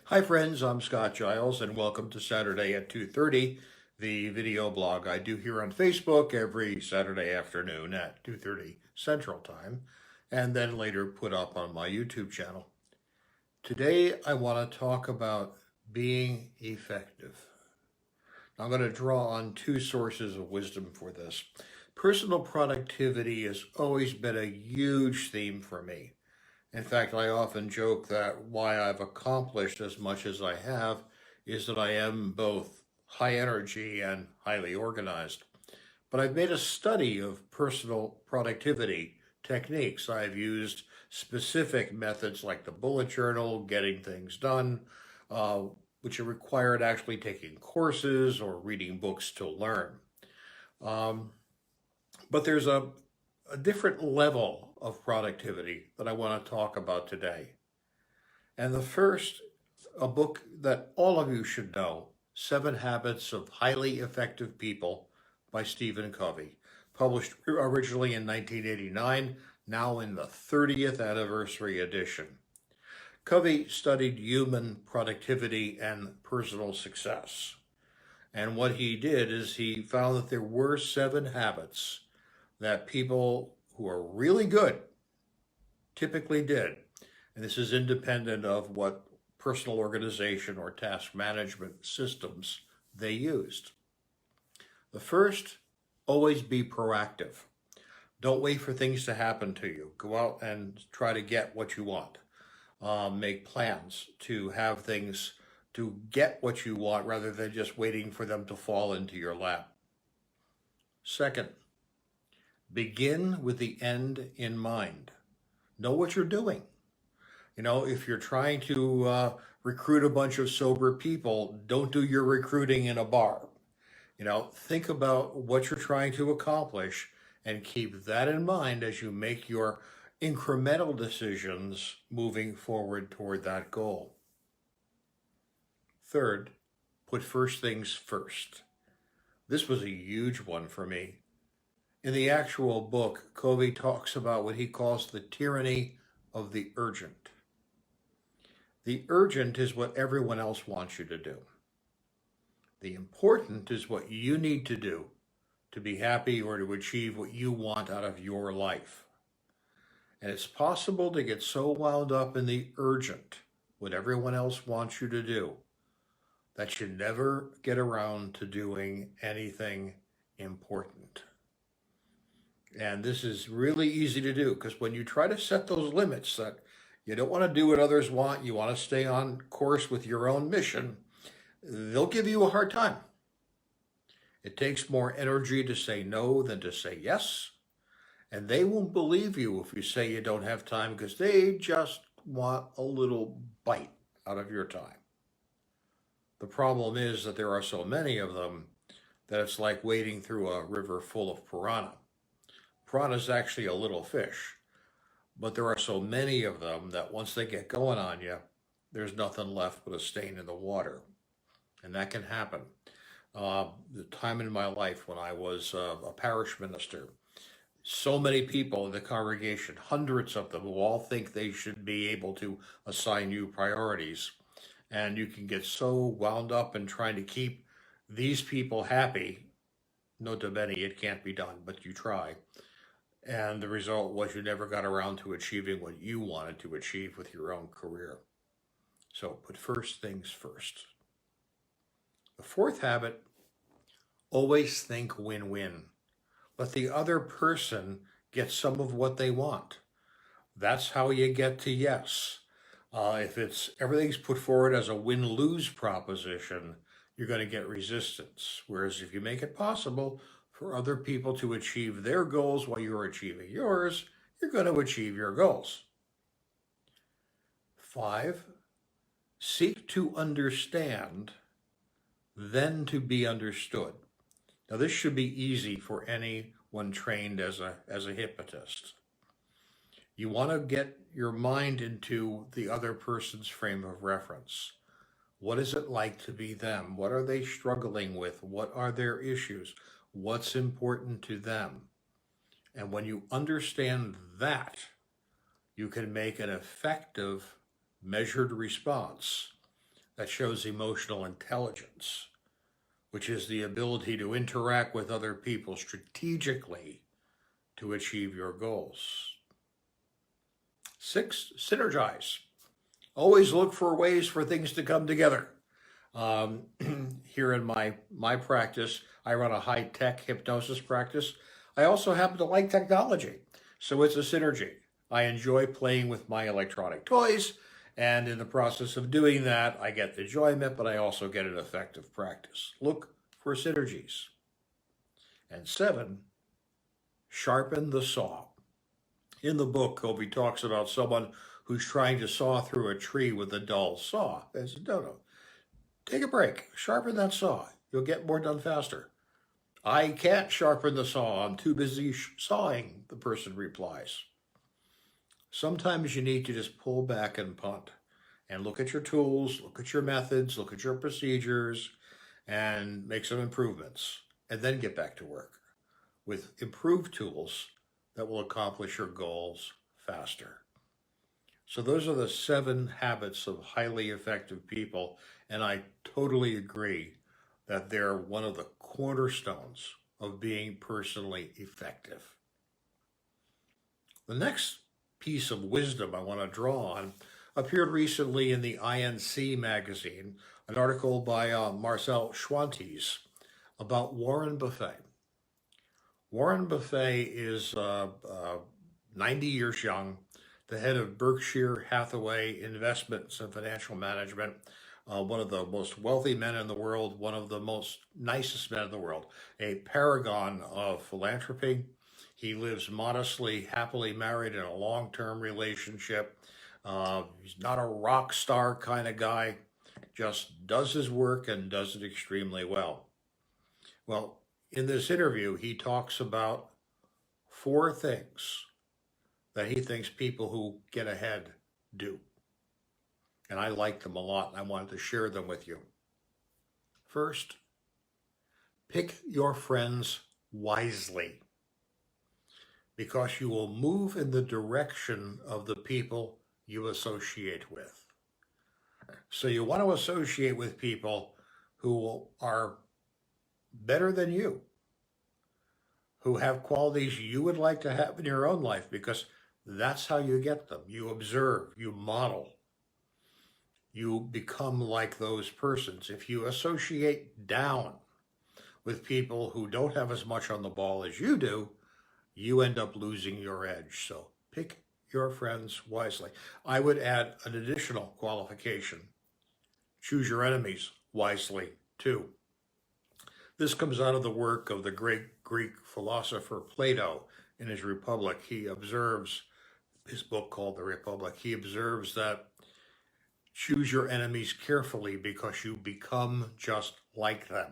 Hi friends, I'm Scott Giles and welcome to Saturday at 2:30, the video blog I do here on Facebook every Saturday afternoon at 2:30 Central Time and then later put up on my YouTube channel. Today I want to talk about being effective. I'm going to draw on two sources of wisdom for this. Personal productivity has always been a huge theme for me. In fact, I often joke that why I've accomplished as much as I have is that I am both high energy and highly organized. But I've made a study of personal productivity techniques. I've used specific methods like the bullet journal, getting things done, uh, which have required actually taking courses or reading books to learn. Um, but there's a different level of productivity that I want to talk about today. And the first, a book that all of you should know, Seven Habits of Highly Effective People by Stephen Covey, published originally in 1989, now in the 30th anniversary edition. Covey studied human productivity and personal success. And what he did is he found that there were seven habits that people who are really good typically did. And this is independent of what personal organization or task management systems they used. The first, always be proactive. Don't wait for things to happen to you. Go out and try to get what you want. Make plans to have things to get what you want rather than just waiting for them to fall into your lap. Second, begin with the end in mind. Know what you're doing. You know, if you're trying to recruit a bunch of sober people, don't do your recruiting in a bar. You know, think about what you're trying to accomplish and keep that in mind as you make your incremental decisions moving forward toward that goal. Third, put first things first. This was a huge one for me. In the actual book, Covey talks about what he calls the tyranny of the urgent. The urgent is what everyone else wants you to do. The important is what you need to do to be happy or to achieve what you want out of your life. And it's possible to get so wound up in the urgent, what everyone else wants you to do, that you never get around to doing anything important. And this is really easy to do because when you try to set those limits that you don't want to do what others want, you want to stay on course with your own mission, they'll give you a hard time. It takes more energy to say no than to say yes. And they won't believe you if you say you don't have time because they just want a little bite out of your time. The problem is that there are so many of them that it's like wading through a river full of piranha. Piranha is actually a little fish, but there are so many of them that once they get going on you, there's nothing left but a stain in the water. And that can happen. The time in my life when I was a parish minister, so many people in the congregation, hundreds of them, who all think they should be able to assign you priorities. And you can get so wound up in trying to keep these people happy. Nota bene, it can't be done, but you try. And the result was you never got around to achieving what you wanted to achieve with your own career. So put first things first. The fourth habit, always think win-win. Let the other person get some of what they want. That's how you get to yes. If it's everything's put forward as a win-lose proposition, you're going to get resistance. Whereas if you make it possible for other people to achieve their goals while you're achieving yours, you're going to achieve your goals. 5, seek to understand, then to be understood. Now this should be easy for anyone trained as a hypnotist. You want to get your mind into the other person's frame of reference. What is it like to be them? What are they struggling with? What are their issues? What's important to them? And when you understand that, you can make an effective, measured response that shows emotional intelligence, which is the ability to interact with other people strategically to achieve your goals. 6, synergize. Always look for ways for things to come together. Um, Here in my practice, I run a high-tech hypnosis practice. I also happen to like technology, so it's a synergy. I enjoy playing with my electronic toys, and in the process of doing that, I get enjoyment, but I also get an effective practice. Look for synergies. And 7, sharpen the saw. In the book, Kobe talks about someone who's trying to saw through a tree with a dull saw. I said, no, take a break, sharpen that saw. You'll get more done faster. I can't sharpen the saw. I'm too busy sawing, the person replies. Sometimes you need to just pull back and punt and look at your tools, look at your methods, look at your procedures, and make some improvements, and then get back to work with improved tools that will accomplish your goals faster. So those are the 7 habits of highly effective people, and I totally agree that they're one of the cornerstones of being personally effective. The next piece of wisdom I want to draw on appeared recently in the INC magazine, an article by Marcel Schwantes about Warren Buffett. Warren Buffett is 90 years young, the head of Berkshire Hathaway Investments and Financial Management, one of the most wealthy men in the world, one of the most nicest men in the world, a paragon of philanthropy. He lives modestly, happily married in a long-term relationship. He's not a rock star kind of guy, just does his work and does it extremely well. Well, in this interview, he talks about 4 things that he thinks people who get ahead do. And I like them a lot, and I wanted to share them with you. First, pick your friends wisely, because you will move in the direction of the people you associate with. So you want to associate with people who are better than you, who have qualities you would like to have in your own life, because that's how you get them. You observe, you model, you become like those persons. If you associate down with people who don't have as much on the ball as you do, you end up losing your edge. So pick your friends wisely. I would add an additional qualification. Choose your enemies wisely, too. This comes out of the work of the great Greek philosopher Plato in his Republic. He observes, his book called The Republic, he observes that choose your enemies carefully because you become just like them.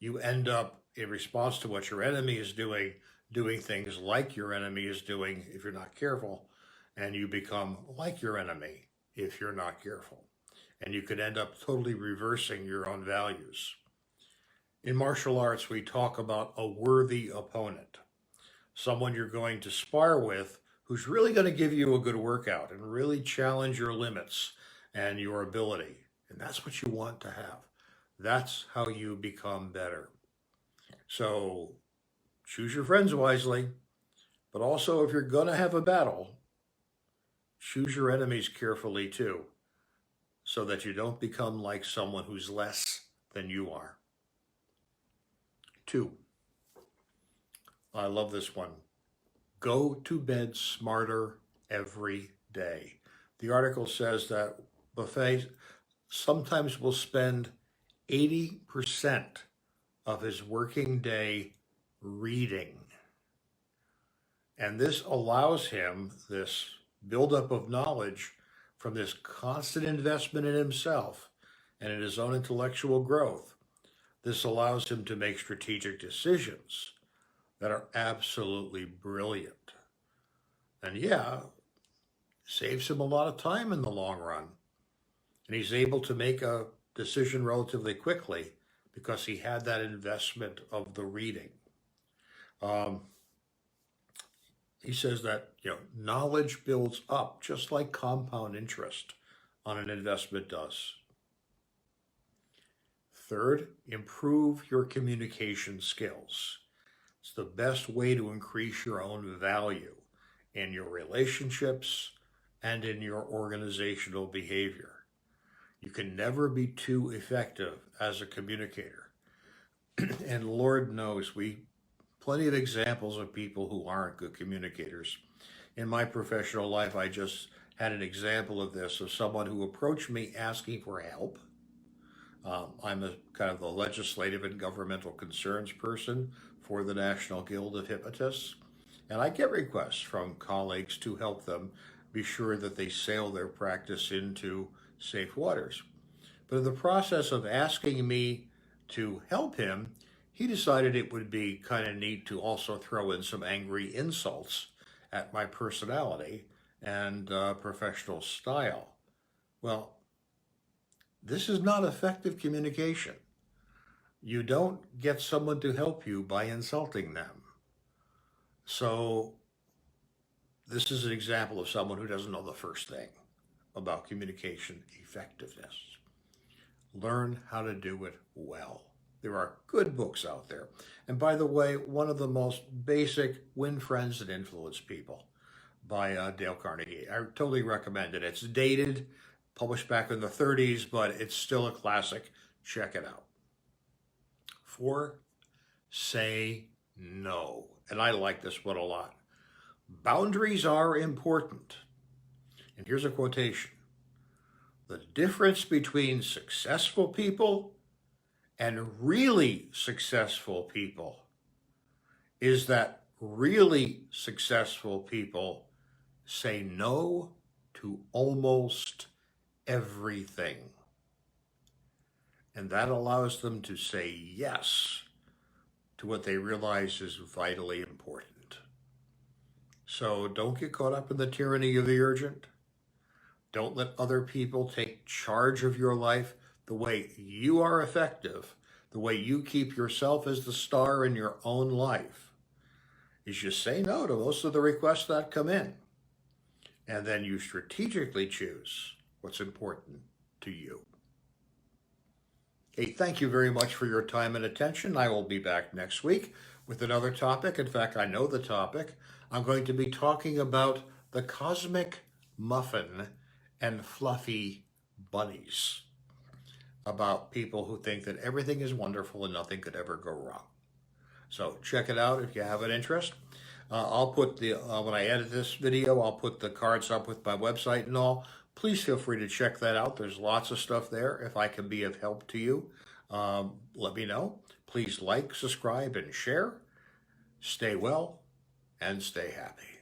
You end up, in response to what your enemy is doing things like your enemy is doing if you're not careful, and you become like your enemy if you're not careful. And you could end up totally reversing your own values. In martial arts, we talk about a worthy opponent, someone you're going to spar with who's really going to give you a good workout and really challenge your limits and your ability. And that's what you want to have. That's how you become better. So choose your friends wisely, but also if you're going to have a battle, choose your enemies carefully too, so that you don't become like someone who's less than you are. 2, I love this one. Go to bed smarter every day. The article says that Buffett sometimes will spend 80% of his working day reading. And this allows him this buildup of knowledge from this constant investment in himself and in his own intellectual growth. This allows him to make strategic decisions that are absolutely brilliant. And yeah, saves him a lot of time in the long run. And he's able to make a decision relatively quickly because he had that investment of the reading. He says that knowledge builds up just like compound interest on an investment does. Third, improve your communication skills. It's the best way to increase your own value in your relationships and in your organizational behavior. You can never be too effective as a communicator. And Lord knows plenty of examples of people who aren't good communicators. In my professional life, I just had an example of this, of someone who approached me asking for help. I'm a kind of the legislative and governmental concerns person for the National Guild of Hypnotists, and I get requests from colleagues to help them be sure that they sail their practice into safe waters. But in the process of asking me to help him, he decided it would be kind of neat to also throw in some angry insults at my personality and professional style. Well, this is not effective communication. You don't get someone to help you by insulting them. So this is an example of someone who doesn't know the first thing about communication effectiveness. Learn how to do it well. There are good books out there. And by the way, one of the most basic, Win Friends and Influence People by Dale Carnegie. I totally recommend it. It's dated, published back in the 30s, but it's still a classic. Check it out. 4, say no. And I like this one a lot. Boundaries are important. And here's a quotation. The difference between successful people and really successful people is that really successful people say no to almost everything. And that allows them to say yes to what they realize is vitally important. So don't get caught up in the tyranny of the urgent. Don't let other people take charge of your life. The way you are effective, the way you keep yourself as the star in your own life, is you say no to most of the requests that come in. And then you strategically choose what's important to you. Hey, thank you very much for your time and attention. I will be back next week with another topic. In fact, I know the topic. I'm going to be talking about the cosmic muffin and fluffy bunnies, about people who think that everything is wonderful and nothing could ever go wrong. So check it out if you have an interest. I'll put when I edit this video, I'll put the cards up with my website and all. Please feel free to check that out. There's lots of stuff there. If I can be of help to you, let me know. Please like, subscribe, and share. Stay well and stay happy.